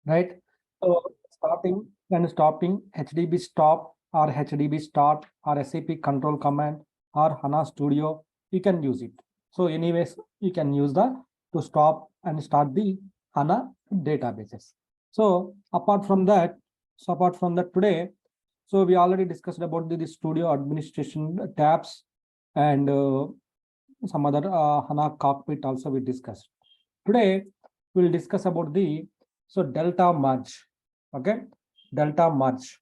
right? So starting and stopping HDB stop or HDB start or SAP control command or HANA Studio, you can use it. So anyways, you can use the to stop and start the HANA databases. So apart from that, today, so we already discussed about the studio administration tabs and some other HANA cockpit also we discussed. Today we'll discuss about the delta merge. Okay, delta merge.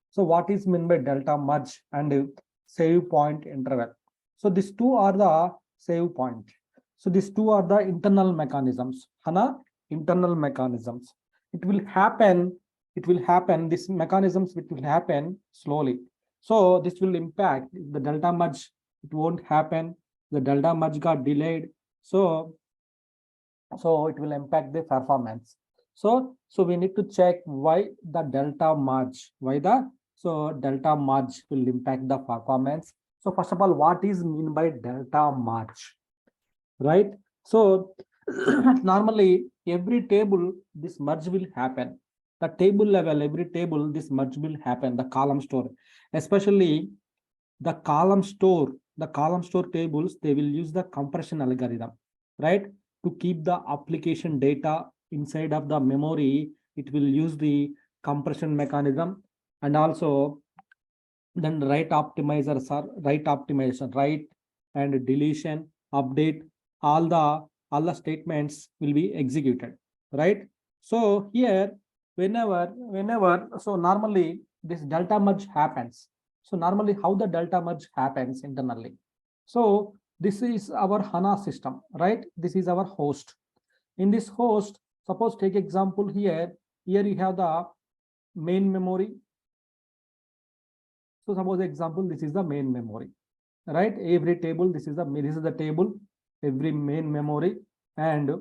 So what is meant by delta merge and save point interval? So these two are the save point. So these two are the internal mechanisms. HANA internal mechanisms. It will happen. These mechanisms which will happen slowly. So this will impact the delta merge. It won't happen. The delta merge got delayed. So it will impact the performance. So we need to check why the delta merge. Delta merge will impact the performance. So first of all, what is mean by delta merge, right? So normally every table this merge will happen. The table level, every table this merge will happen. The column store, especially the column store tables, they will use the compression algorithm, right? To keep the application data inside of the memory, it will use the compression mechanism. And also then write optimization, write and deletion, update, all the statements will be executed, right? So here whenever so normally this delta merge happens. So normally how the delta merge happens internally. So this is our HANA system, right? This is our host. In this host, suppose take example here you have the main memory. So suppose example, this is the main memory, right? Every table, this is the table, every main memory, and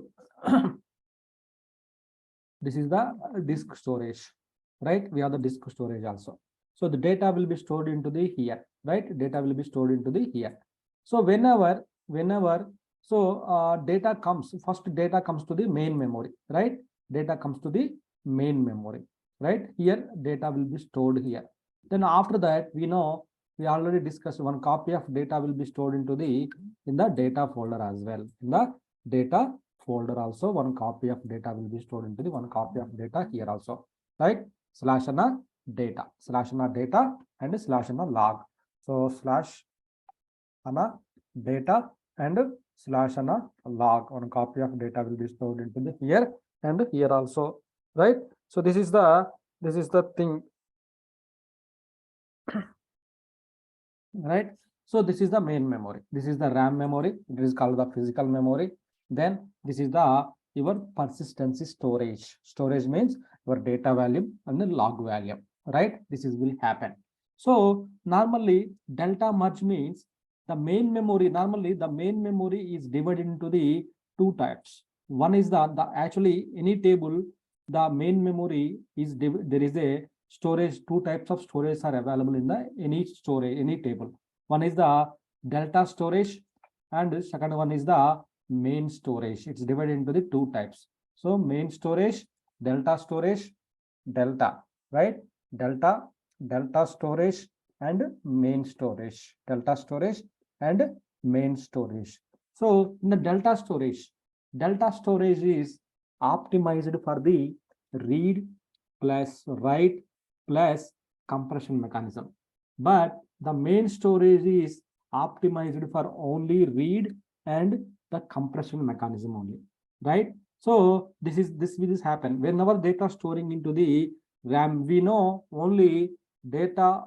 this is the disk storage, right? We have the disk storage also. So the data will be stored into the here, right? Data will be stored into the here. So whenever data comes, first data comes to the main memory, right? Data comes to the main memory, right? Here data will be stored here. Then after that, we know we already discussed one copy of data will be stored into the in the data folder as well. In the data folder also, one copy of data will be stored into the one copy of data here also, right? Slash and data and slash and log. So slash and data and slash and log. One copy of data will be stored into the here and here also, right? So this is the thing, right? So this is the main memory. This is the RAM memory. It is called the physical memory. Then this is the your persistency storage. Storage means your data value and the log value, right? This is will happen. So normally delta merge means the main memory. Normally the main memory is divided into the two types. One is the actually any table, the main memory is there is a storage. Two types of storage are available in the any table. One is the delta storage and second one is the main storage. It's divided into the two types. So main storage, delta, right? Delta storage and main storage. Delta storage and main storage. So in the delta storage is optimized for the read plus write plus compression mechanism. But the main storage is optimized for only read and the compression mechanism only, right? So this will happen whenever data storing into the RAM. We know only data,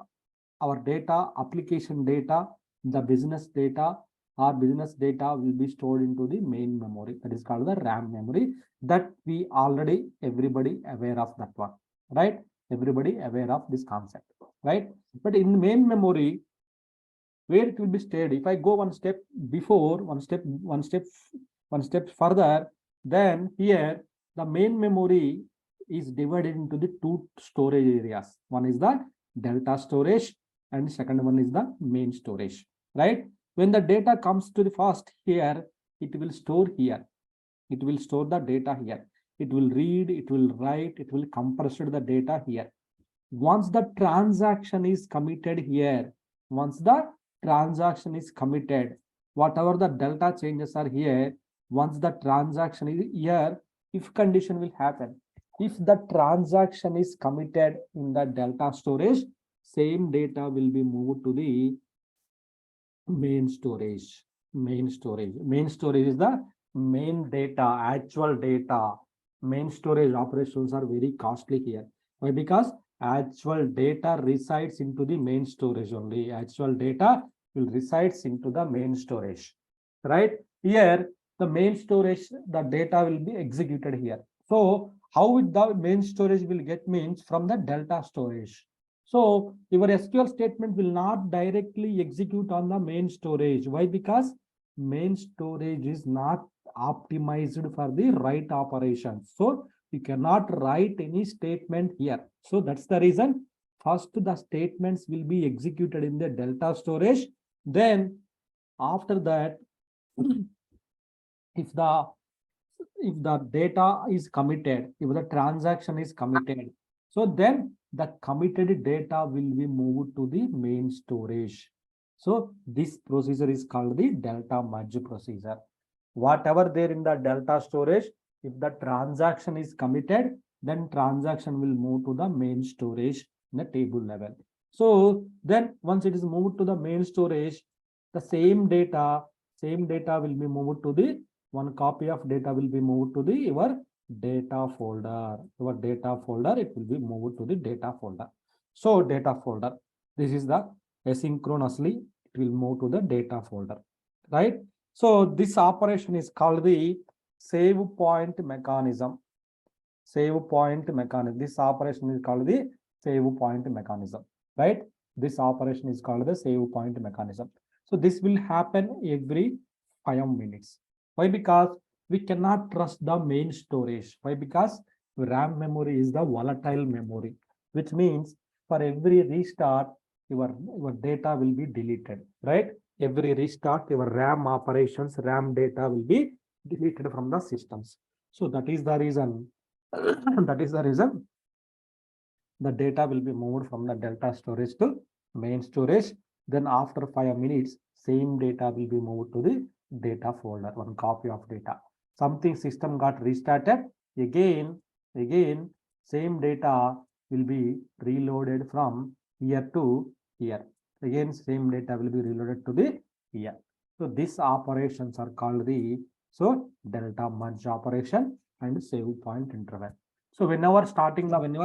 our data, application data, the business data, our business data will be stored into the main memory. That is called the RAM memory. That we already everybody aware of that one, right? Everybody aware of this concept, right? But in main memory, where it will be stored, if I go one step before, one step further, then here the main memory is divided into the two storage areas. One is the delta storage and second one is the main storage, right? When the data comes to the first here, it will store here. It will store the data here. It will read, it will write, it will compress the data here. Once the transaction is committed here, once the transaction is committed, whatever the delta changes are here, once the transaction is here, if condition will happen. If the transaction is committed in the delta storage, same data will be moved to the main storage. Main storage is the main data, actual data. Main storage operations are very costly here. Why? Because actual data resides into the main storage only. Actual data will resides into the main storage, right? Here, the main storage, the data will be executed here. So how the main storage will get means from the delta storage. So your SQL statement will not directly execute on the main storage. Why? Because main storage is not optimized for the write operations. So you cannot write any statement here. So that's the reason first the statements will be executed in the delta storage. Then after that, if the data is committed, if the transaction is committed, so then the committed data will be moved to the main storage. So this procedure is called the delta merge procedure. Whatever there in the delta storage, if the transaction is committed, then transaction will move to the main storage in the table level. So then once it is moved to the main storage, the same data will be moved to the one copy of data will be moved to the your data folder. Your data folder, it will be moved to the data folder. So data folder, this is the asynchronously, it will move to the data folder, right? So this operation is called the save point mechanism. Save point mechanism. This operation is called the save point mechanism, right? This operation is called the save point mechanism. So this will happen every 5 minutes. Why? Because we cannot trust the main storage. Why? Because RAM memory is the volatile memory, which means for every restart, your data will be deleted, right? Every restart, your RAM operations, RAM data will be deleted from the systems. So that is the reason, the data will be moved from the delta storage to main storage. Then after 5 minutes, same data will be moved to the data folder, one copy of data. Something system got restarted, again, same data will be reloaded from here to here. Again, same data will be reloaded to the here. So these operations are called the delta merge operation and save point interval. So whenever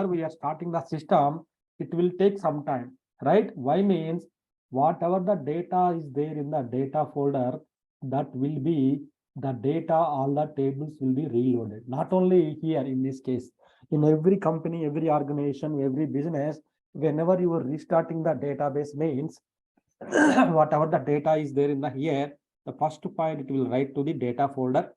we are starting the system, it will take some time, right? Why? Means whatever the data is there in the data folder, that will be the data, all the tables will be reloaded. Not only here in this case, in every company, every organization, every business, whenever you are restarting the database means whatever the data is there in the here, the first point it will write to the data folder.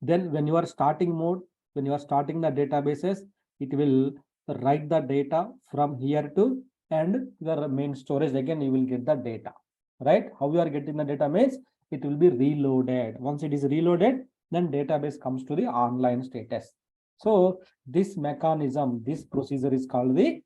Then when you are starting mode, when you are starting the databases, it will write the data from here to and the main storage. Again, you will get the data, right? How you are getting the data means it will be reloaded. Once it is reloaded, then database comes to the online status. So this mechanism, this procedure is called the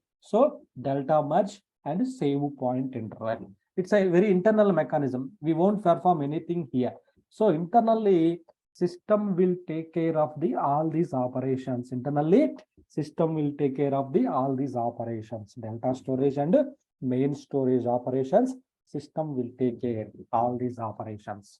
delta merge and save point interval. It's a very internal mechanism. We won't perform anything here. So internally, system will take care of all these operations. Internally, system will take care of all these operations. Delta storage and main storage operations. System will take care of all these operations,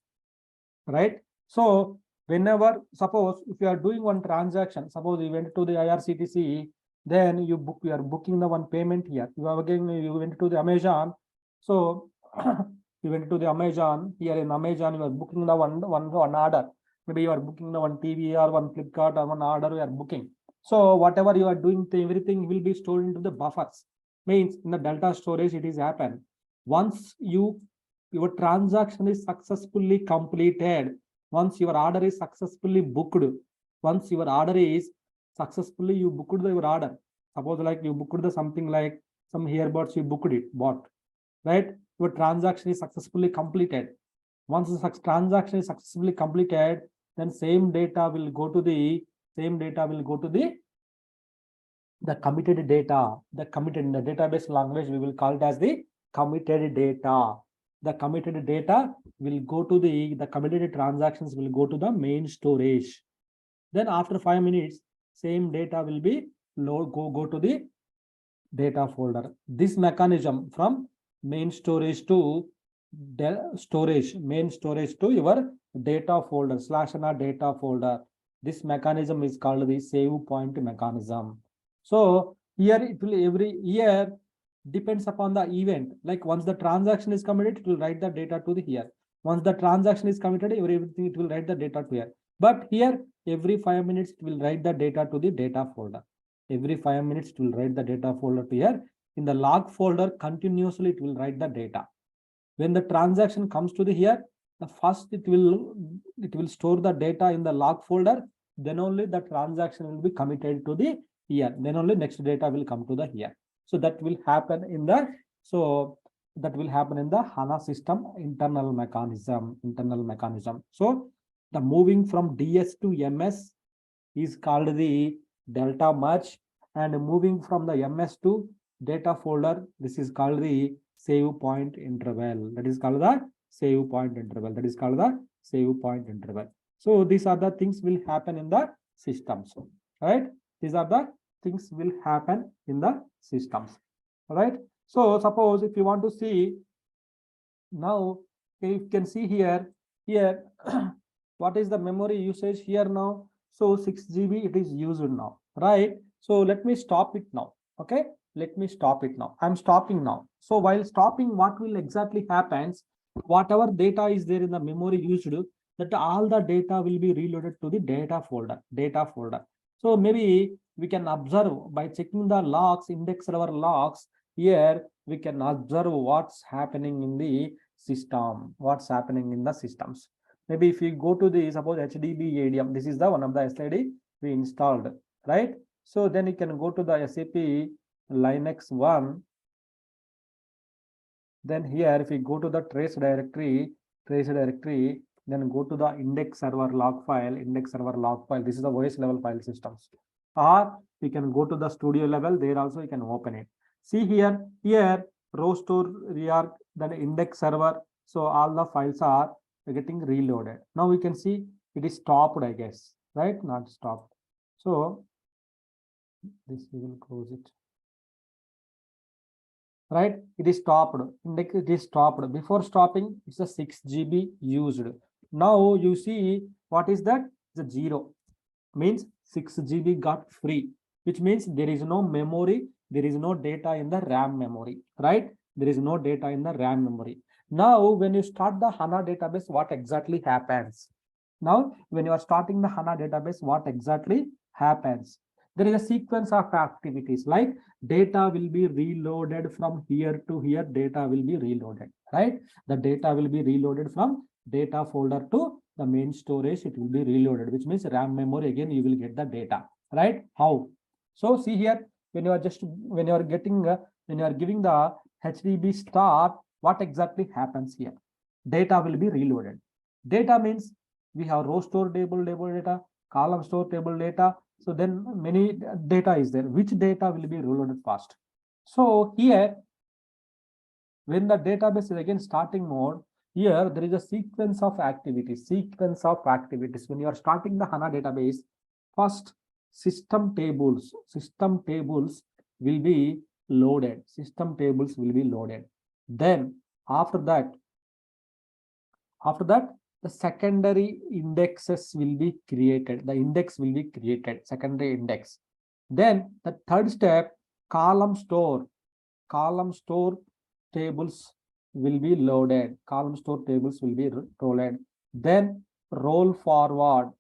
right? So whenever, suppose if you are doing one transaction, suppose you went to the IRCTC, then you are booking the one payment here. You went to the Amazon. So you went to the Amazon. Here in Amazon, you are booking the one order. Maybe you are booking the one TV or one Flipkart or one order you are booking. So whatever you are doing, everything will be stored into the buffers. Means in the delta storage, it is happen. Once your transaction is successfully completed, once your order is successfully booked, once your order is successfully you booked your order. Suppose like you booked the something like some earbuds, you bought, right? Your transaction is successfully completed. Once the transaction is successfully completed, then same data will go to the committed data. The committed in the database language, we will call it as the committed data. The committed data will go to the committed transactions will go to the main storage. Then after 5 minutes, same data will be go to the data folder. This mechanism from main storage to main storage to your data folder /HANA data folder. This mechanism is called the save point mechanism. So here it will every year depends upon the event. Like once the transaction is committed, it will write the data to the here. Once the transaction is committed, everything it will write the data to here. But here every 5 minutes it will write the data to the data folder. Every 5 minutes it will write the data folder to here. In the log folder, continuously it will write the data. When the transaction comes to the here, the first it will store the data in the log folder. Then only the transaction will be committed to the here. Then only next data will come to the here. So that will happen in the HANA system internal mechanism. So the moving from DS to MS is called the delta merge, and moving from the MS to data folder, this is called the save point interval. That is called the save point interval. So these are the things will happen in the systems, right? These are the things will happen in the systems, right? So suppose if you want to see now, you can see here what is the memory usage here now. So 6 GB it is used now, right? So let me stop it now. Okay, let me stop it now. I'm stopping now. So while stopping, what will exactly happens? Whatever data is there in the memory used, that all the data will be reloaded to the data folder. So maybe we can observe by checking the logs, index server logs. Here we can observe what's happening in the system, what's happening in the systems. Maybe if you go to the suppose HDB ADM, this is the one of the SID we installed, right? So then you can go to the SAP Linux 1. Then here if you go to the trace directory, then go to the index server log file. This is the OS level file systems. Or you can go to the studio level, there also you can open it. See here row store rearg, then index server. So all the files are getting reloaded. Now we can see it is stopped, I guess, right? Not stopped. So this we will close it. Right, it is stopped. Index it is stopped. Before stopping, it's a 6 GB used. Now you see what is that? The 0 means 6 GB got free, which means there is no memory, there is no data in the RAM memory, right? There is no data in the RAM memory. Now when you start the HANA database, what exactly happens? Now when you are starting the HANA database, what exactly happens? There is a sequence of activities like data will be reloaded from here to here. Data will be reloaded, right? The data will be reloaded from data folder to the main storage. It will be reloaded, which means RAM memory again you will get the data, right? How? So see here when you are giving the HDB start, what exactly happens here? Data will be reloaded. Data means we have row store table data, column store table data. So then many data is there. Which data will be reloaded first? So here, when the database is again starting mode, here there is a sequence of activities. When you are starting the HANA database, first system tables will be loaded. Then after that, the secondary indexes will be created. The index will be created, secondary index. Then the third step, column store tables will be loaded. Then roll forward,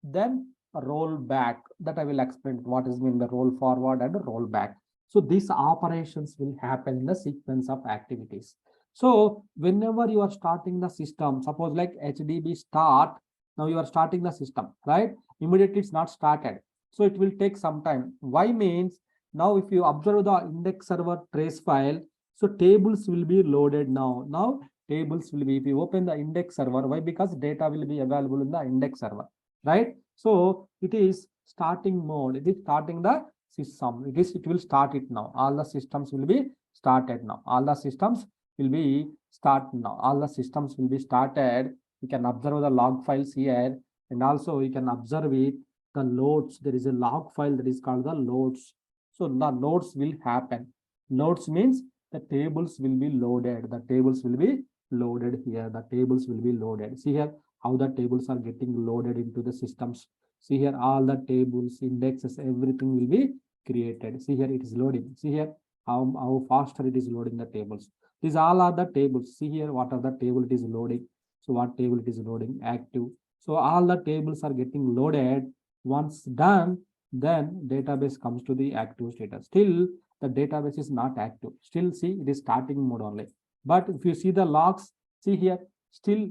then roll back. That I will explain what is mean the roll forward and roll back. So these operations will happen in the sequence of activities. So whenever you are starting the system, suppose like HDB start, now you are starting the system, right? Immediately it's not started. So it will take some time. Why means now if you observe the index server trace file, so tables will be loaded now. Now tables will be, if you open the index server, why? Because data will be available in the index server, right? So it is starting mode. It is starting the system. It will start it now. All the systems will be started now. All the systems will be start now. All the systems will be started. You can observe the log files here, and also you can observe it, the loads. There is a log file that is called the loads. So the loads will happen. Loads means the tables will be loaded. The tables will be loaded here. The tables will be loaded. See here how the tables are getting loaded into the systems. See here all the tables, indexes, everything will be created. See here it is loading. See here how faster it is loading the tables. These all are the tables. See here what are the table it is loading. So what table it is loading? Active. So all the tables are getting loaded. Once done, then database comes to the active status. Still the database is not active. Still see it is starting mode only. But if you see the logs, see here still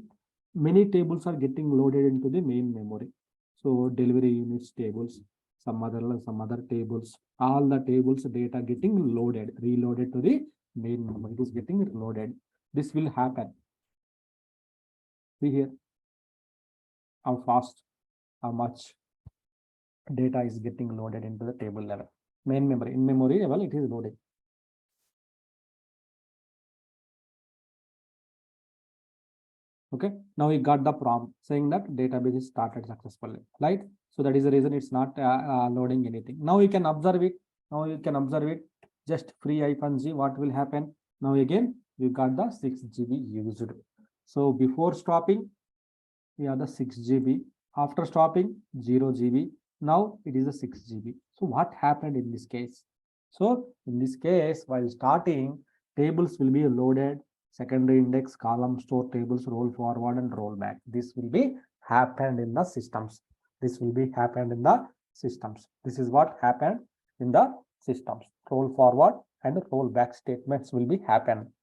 many tables are getting loaded into the main memory. So delivery units tables, some other tables, all the tables data getting loaded, reloaded to the main memory. It is getting loaded. This will happen. See here how fast, how much data is getting loaded into the table level. Main memory, in memory level, it is loading. Okay, now we got the prompt saying that database is started successfully, right? So that is the reason it's not loading anything. Now you can observe it. Now you can observe it. Just free -g. What will happen? Now again, we got the 6 GB used. So before stopping, we have the 6 GB. After stopping, 0 GB. Now it is a 6 GB. So what happened in this case? So in this case, while starting, tables will be loaded. Secondary index, column, store tables, roll forward and roll back. This will be happened in the systems. This will be happened in the systems. This is what happened in the systems. Roll forward and roll back statements will be happen.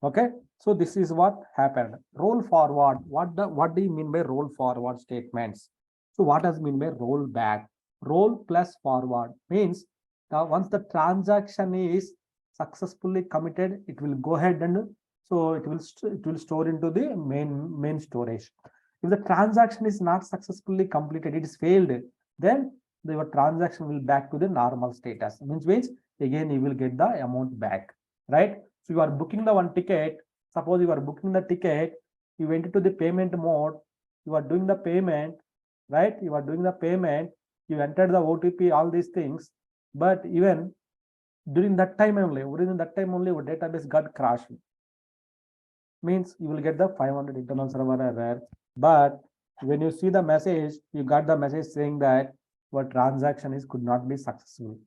Okay, so this is what happened. Roll forward. What do you mean by roll forward statements? So what does mean by roll back? Roll plus forward means once the transaction is successfully committed, it will go ahead and so it will store into the main storage. If the transaction is not successfully completed, it is failed, then your transaction will back to the normal status. Means again you will get the amount back, right? So you are booking the one ticket. Suppose you are booking the ticket, you went into the payment mode, you are doing the payment, right? You are doing the payment, you entered the OTP, all these things, but even during that time only, your database got crashed. Means you will get the 500 internal server error. But when you see the message, you got the message saying that your transaction could not be successful,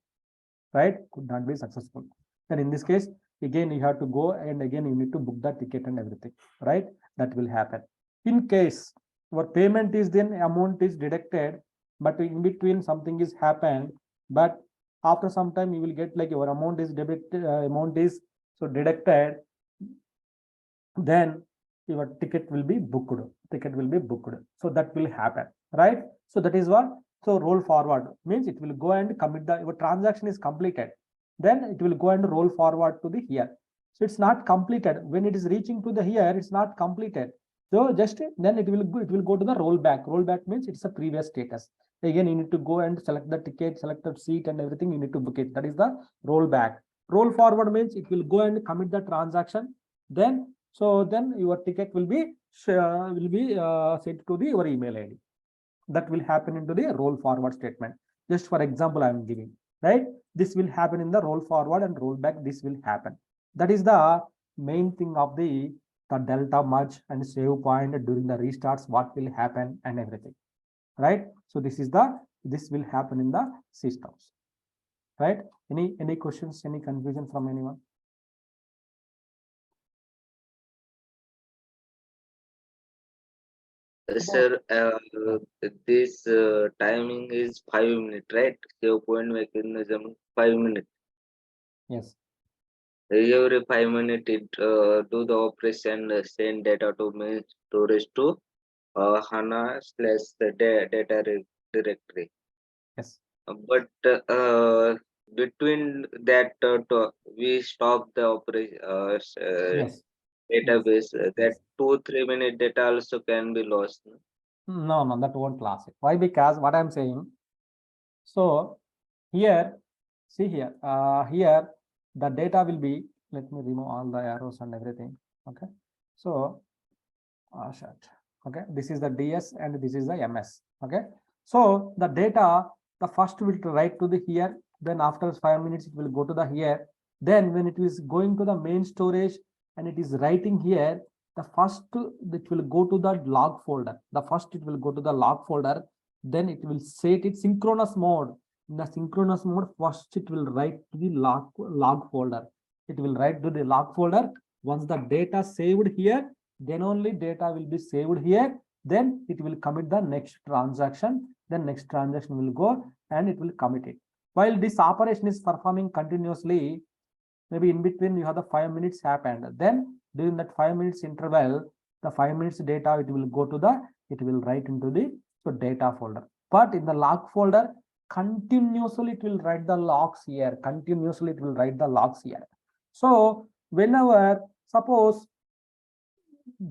right? Could not be successful. And in this case, again, you have to go and again, you need to book the ticket and everything, right? That will happen. In case your payment is then amount is deducted, but in between something is happened, but after some time you will get like your amount is debited, amount is so deducted, then your ticket will be booked. So that will happen, right? So that is what. So roll forward means it will go and commit your transaction is completed. Then it will go and roll forward to the here. So it's not completed. When it is reaching to the here, it's not completed. So just then it will go to the rollback. Rollback means it's a previous status. Again, you need to go and select the ticket, select the seat and everything. You need to book it. That is the rollback. Roll forward means it will go and commit the transaction. Then your ticket will be sent to your email ID. That will happen into the roll forward statement. Just for example, I am giving, right? This will happen in the roll forward and roll back. This will happen. That is the main thing of the delta merge and save point during the restarts, what will happen and everything, right? So this will happen in the systems, right? Any questions, any confusion from anyone? Sir, this timing is 5 minutes, right? Save point mechanism 5 minutes. Yes. Every 5 minutes, it do the operation, send data to main storage to HANA slash the data directory. Yes. But between that, we stop the operation. Yes. database. That Yes. 2-3 minute data also can be lost. No, no, that won't last it. Why? Because what I'm saying. So here, see here, here the data will be. Let me remove all the arrows and everything. Okay. So, shit. Okay. This is the DS and this is the MS. Okay. So the data, the first will write to the here. Then after 5 minutes, it will go to the here. Then when it is going to the main storage and it is writing here, the first it will go to the log folder. The first it will go to the log folder. Then it will set it synchronous mode. In the synchronous mode, first it will write to the log folder. It will write to the log folder. Once the data saved here, then only data will be saved here. Then it will commit the next transaction. Then next transaction will go and it will commit it. While this operation is performing continuously, maybe in between you have the 5 minutes happened. Then during that 5 minutes interval, the 5 minutes data it will go to the, it will write into the data folder. But in the log folder, continuously it will write the logs here. Continuously it will write the logs here. So whenever suppose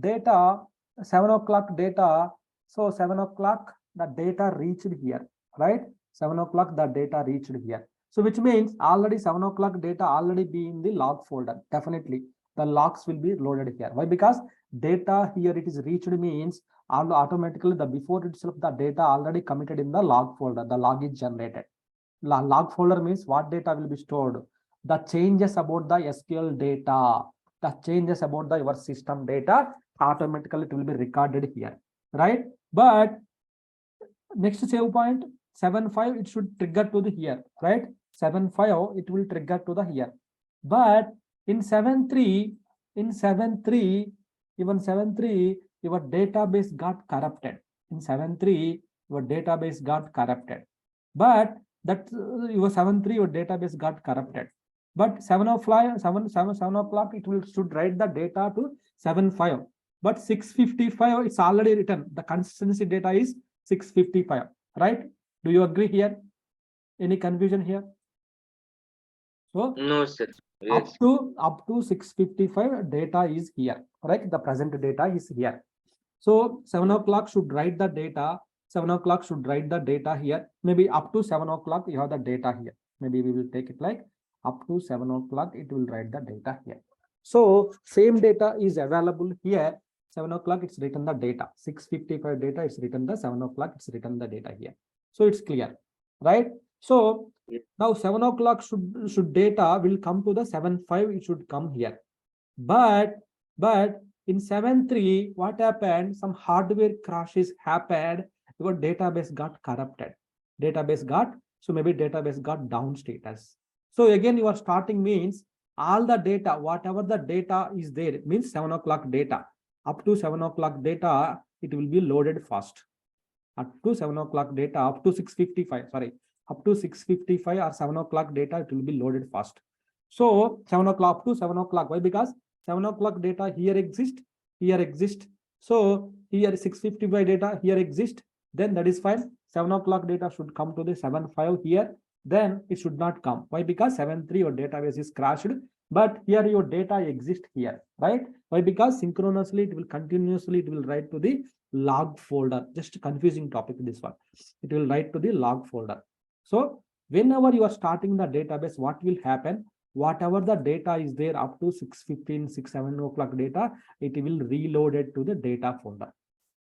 data 7 o'clock data, so 7 o'clock the data reached here, right? 7 o'clock the data reached here. So which means already 7 o'clock data already be in the log folder. Definitely the logs will be loaded here. Why? Because data here it is reached means automatically the before itself the data already committed in the log folder. The log is generated. Log folder means what data will be stored? The changes about the SQL data, the changes about the your system data, automatically it will be recorded here, right? But next save point 7.5 it should trigger to the here, right? 7.5 it will trigger to the here. But in 7.3, in 7.3, even 7.3, your database got corrupted. In 7.3, your database got corrupted. But that your 7.3, your database got corrupted. But 7.05, 7 o'clock, it will should write the data to 7.5. But 6.55, it's already written. The consistency data is 6.55, right? Do you agree here? Any confusion here? So No, sir. up Yes. to 6.55 data is here, right? The present data is here. So 7 o'clock should write the data. 7 o'clock should write the data here. Maybe up to 7 o'clock you have the data here. Maybe we will take it like up to 7 o'clock it will write the data here. So same data is available here. 7 o'clock it's written the data. 6.55 data it's written the 7 o'clock it's written the data here. So it's clear, right? So Yes. now 7 o'clock should data will come to the 7.5, it should come here. But in 7.3, what happened? Some hardware crashes happened. Your database got corrupted. Database got, so maybe database got down status. So again, your starting means all the data, whatever the data is there, it means 7 o'clock data. Up to 7 o'clock data, it will be loaded first. Up to 7 o'clock data, up to 6.55, sorry, up to 6.55 or 7 o'clock data, it will be loaded first. So 7 o'clock to 7 o'clock. Why? Because 7 o'clock data here exist, here exist. So here 6.55 data here exist. Then that is fine. 7 o'clock data should come to the 7.5 here. Then it should not come. Why? Because 7.3 your database is crashed. But here your data exist here, right? Why? Because synchronously it will continuously it will write to the log folder. Just confusing topic this one. It will write to the log folder. So whenever you are starting the database, what will happen? Whatever the data is there up to 6:15, 7 o'clock data, it will reload it to the data folder.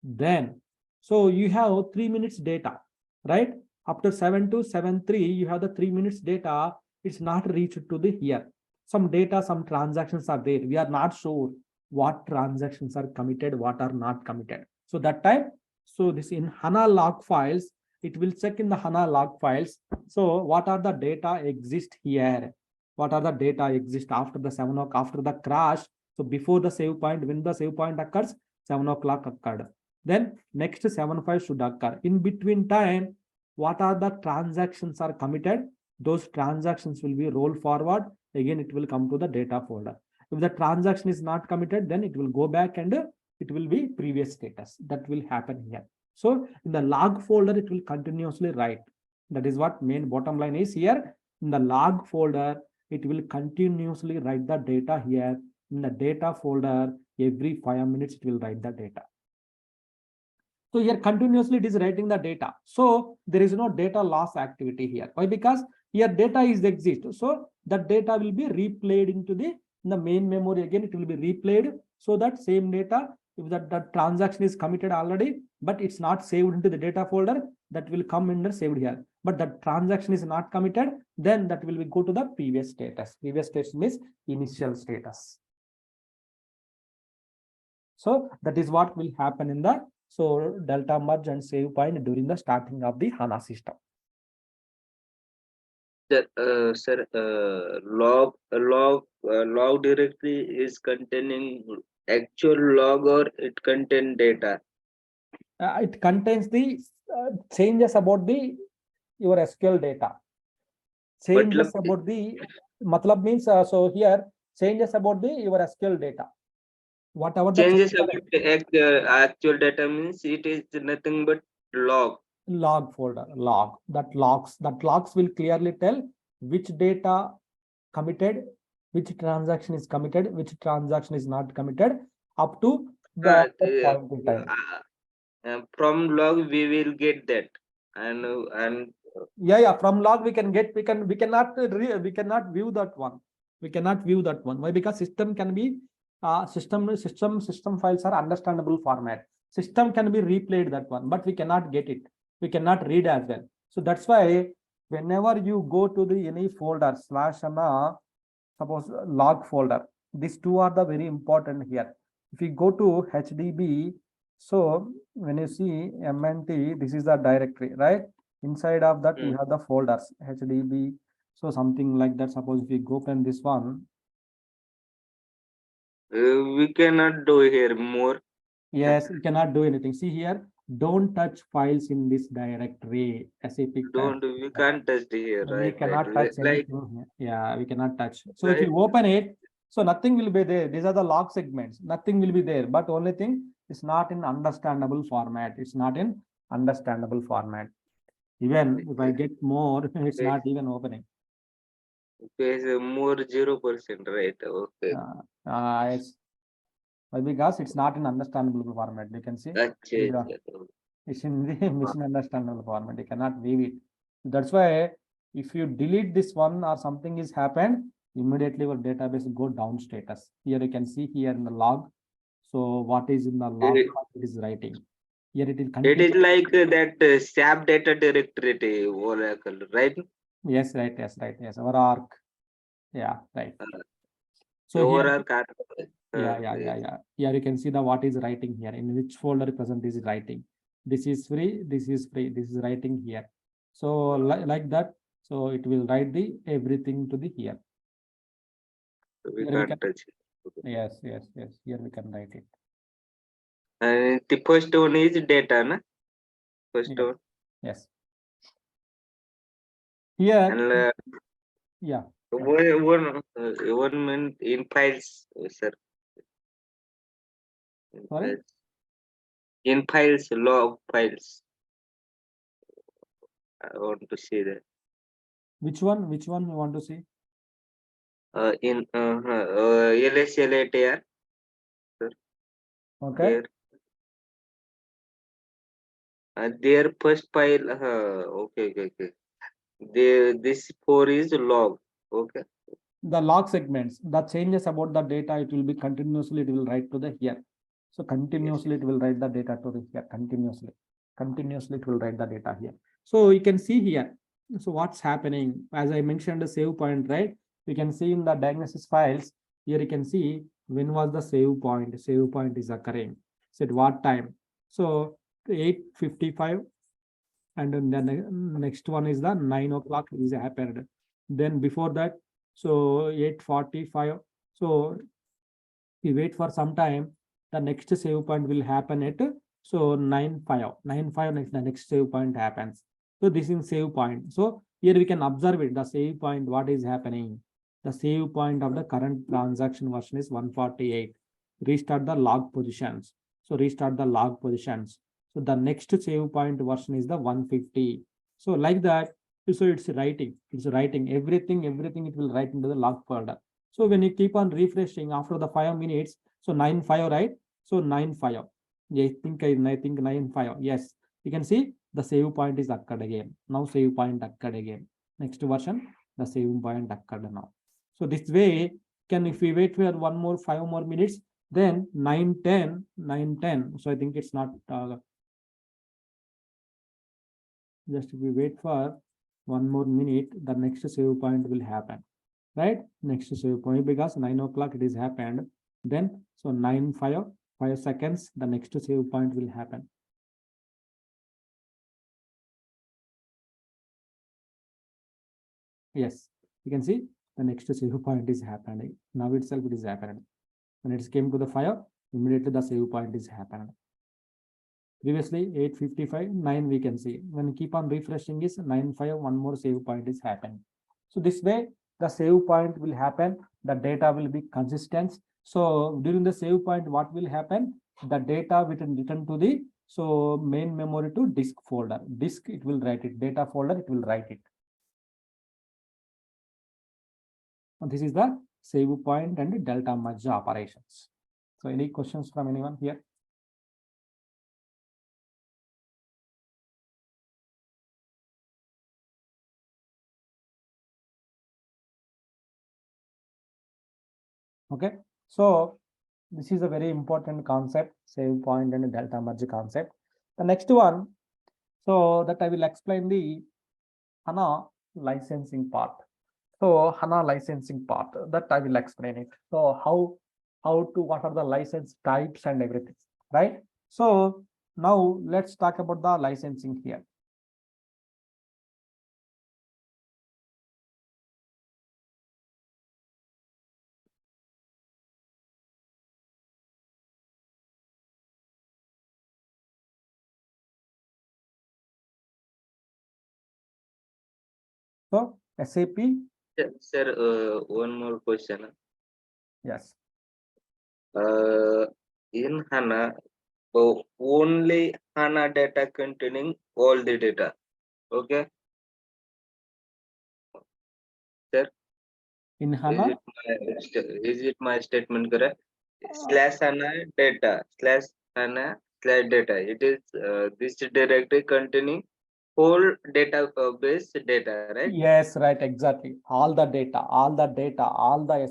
Then, so you have 3 minutes data, right? After 7 to 7.3, you have the 3 minutes data. It's not reached to the here. Some data, some transactions are there. We are not sure what transactions are committed, what are not committed. So that time, so this in HANA log files, it will check in the HANA log files. So what are the data exist here? What are the data exist after the 7 o'clock, after the crash? So before the save point, when the save point occurs, 7 o'clock occurred. Then next 7.5 should occur. In between time, what are the transactions are committed? Those transactions will be rolled forward. Again, it will come to the data folder. If the transaction is not committed, then it will go back and it will be previous status. That will happen here. So in the log folder, it will continuously write. That is what main bottom line is here. In the log folder, it will continuously write the data here. In the data folder, Every 5 minutes it will write the data. So here continuously it is writing the data. So there is no data loss activity here. Why? Because here data is exist. So that data will be replayed into the main memory. Again, it will be replayed. So that same data, if that transaction is committed already, but it's not saved into the data folder, that will come in the saved here. But that transaction is not committed, then that will be go to the previous status. Previous status means initial status. So that is what will happen in the delta merge and save point during the starting of the HANA system. Sir, log directory is containing actual log or it contain data? It contains the changes about your SQL data. Changes about the matlab means so here changes about your SQL data. Whatever the changes about the actual data means it is nothing but log. Log folder, log that logs will clearly tell which data committed, which transaction is committed, which transaction is not committed up to the point in time. From log we will get that, and From log we cannot view that one. We cannot view that one. Why? Because system can be system files are understandable format. System can be replayed that one, but we cannot get it. We cannot read as well. So that's why whenever you go to the any folder /HANA, suppose log folder, these two are the very important here. If you go to HDB, so when you see MNT, this is the directory, right? Inside of that we have the folders HDB. So something like that. Suppose if we go open this one, we cannot do here more. yes, we cannot do anything. See here, don't touch files in this directory. SAP we can't touch here, we right? cannot touch Like anything. Yeah, we cannot touch. So right. if you open it, so nothing will be there. These are the log segments. Nothing will be there. But only thing is not in understandable format. It's not in understandable format. Even if I get more, it's not even opening. Page more 0%, right? Okay. Yes. Because it's not in understandable format. You can see it's in the machine understandable format. You cannot view it. That's why if you delete this one or something is happened, immediately your database will go down status. Here you can see here in the log. So what is in the log? It is writing. Here it is. It is like that SAP data directory Oracle, right? Yes, right. Yes, right. Yes, our arc. Yeah, right. So here, yeah. Here you can see the what is writing here, in which folder present is writing. This is free, this is free, this is writing here. So like that, so it will write the everything to the here. We can't touch it. Yes, here we can write it. And the first one is data, na? First one. Yes. Here. And yeah. one minute in files, sir. Sorry? In files, log files. I want to see that. Which one you want to see? In LSLATR. Okay. Their first file. Okay. This 4 is log. Okay. The log segments, the changes about the data, it will be continuously, it will write to the here. So continuously it will write the data to the here, continuously it will write the data here. So you can see here, so what's happening, as I mentioned the save point, right? We can see in the diagnosis files, here you can see when was the save point is occurring, so at what time. So 8:55, and then the next one is the 9 o'clock is happened. Then before that, so 8:45. So we wait for some time. The next save point will happen at so 9:05. The next save point happens. So this is save point. So here we can observe it. The save point, what is happening? The save point of the current transaction version is 148. Restart the log positions. So restart the log positions. So the next save point version is the 150. So like that. So it's writing everything it will write into the log folder. So when you keep on refreshing after the 5 minutes, So 95, right? So 95. Yeah, I think 95. Yes, you can see the save point is occurred again. Now save point occurred again. Next version, the save point occurred now. So this way, if we wait for 5 more minutes, then 9:10. So I think it's not just if we wait for 1 more minute, the next save point will happen, right? Next save point, because 9 o'clock it is happened. Then so 5 seconds, the next save point will happen. Yes, you can see the next save point is happening. Now itself it is happening. When it came to the 5, immediately the save point is happening. Previously 8:55, 9 we can see. When keep on refreshing is 9:5, one more save point is happening. So this way the save point will happen, the data will be consistent. So during the save point, what will happen? The data will return to the main memory to disk folder. Disk it will write it, data folder it will write it. And this is the save point and delta merge operations. So any questions from anyone here? Okay, so this is a very important concept, save point and delta merge concept. The next one, so that I will explain the HANA licensing part. So HANA licensing part, that I will explain it. So what are the license types and everything, right? So now let's talk about the licensing here. So SAP, Sir, one more question. yes. In HANA, only HANA data containing all the data. Okay, sir. In Is HANA, it my statement correct? Slash HANA data slash HANA slash data. It is this directory containing whole database data, right? yes, right, exactly. All the data, all the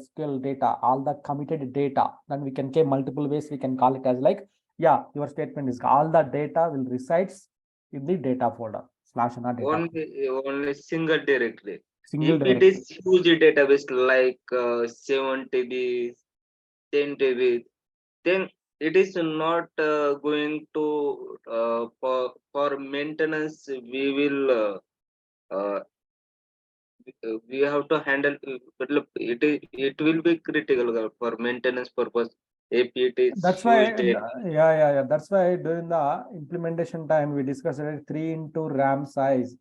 SQL data, all the committed data. Then we can take multiple ways. We can call it as like, yeah, your statement is all the data will resides in the data folder slash HANA data. Only single directory. Single If it directory. is huge database like 7 TB, 10 TB, then it is not going to for maintenance. We will we have to handle it will be critical for maintenance purpose if it is That's why, huge data. yeah. That's why during the implementation time, we discussed it 3 into RAM size.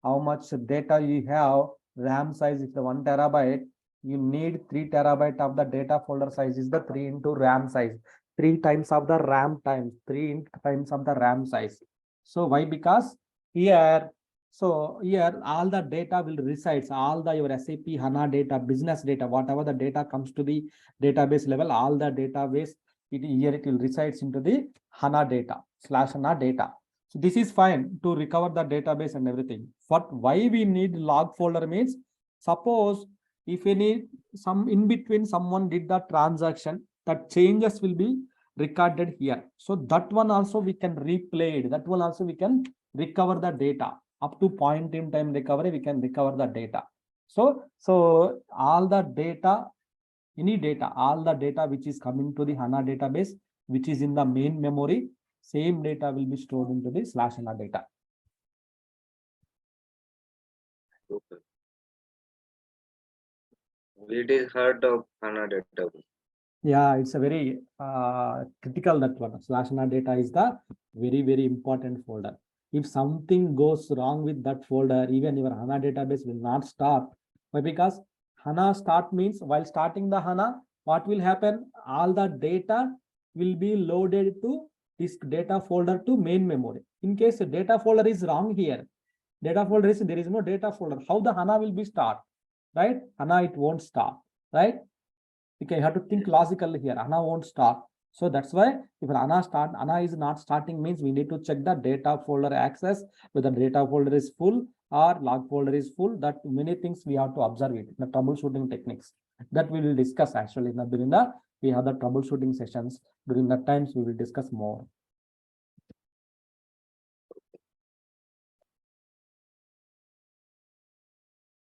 How much data you have, RAM size is the 1 terabyte. You need 3 terabyte of the data folder size is the 3 into RAM size. 3 times of the RAM times 3 times of the RAM size. So why? Because here, here all the data will resides, all the your SAP HANA data, business data, whatever the data comes to the database level, all the database here it will resides into the HANA data slash HANA data. So this is fine to recover the database and everything. But why we need log folder means, suppose if some in between someone did the transaction, that changes will be recorded here. So that one also we can replay it. That one also we can recover the data up to point in time recovery. We can recover the data. So all the data, all the data which is coming to the HANA database, which is in the main memory, same data will be stored into the slash HANA data. Okay. It is heart of HANA database. Yeah, it's a very critical, that one. Slash HANA data is the very important folder. If something goes wrong with that folder, even your HANA database will not start. Why? Because HANA start means while starting the HANA, what will happen? All the data will be loaded to this data folder to main memory. In case the data folder is wrong here, data folder is there is no data folder. How the HANA will be start? Right? HANA it won't start. Right? Okay, you have to think logically here. HANA won't start. So that's why if HANA is not starting means we need to check the data folder access, whether data folder is full or log folder is full. That many things we have to observe it, the troubleshooting techniques that we will discuss actually during the we have the troubleshooting sessions. During that times we will discuss more.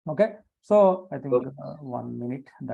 Okay, so I think Okay. 1 minute that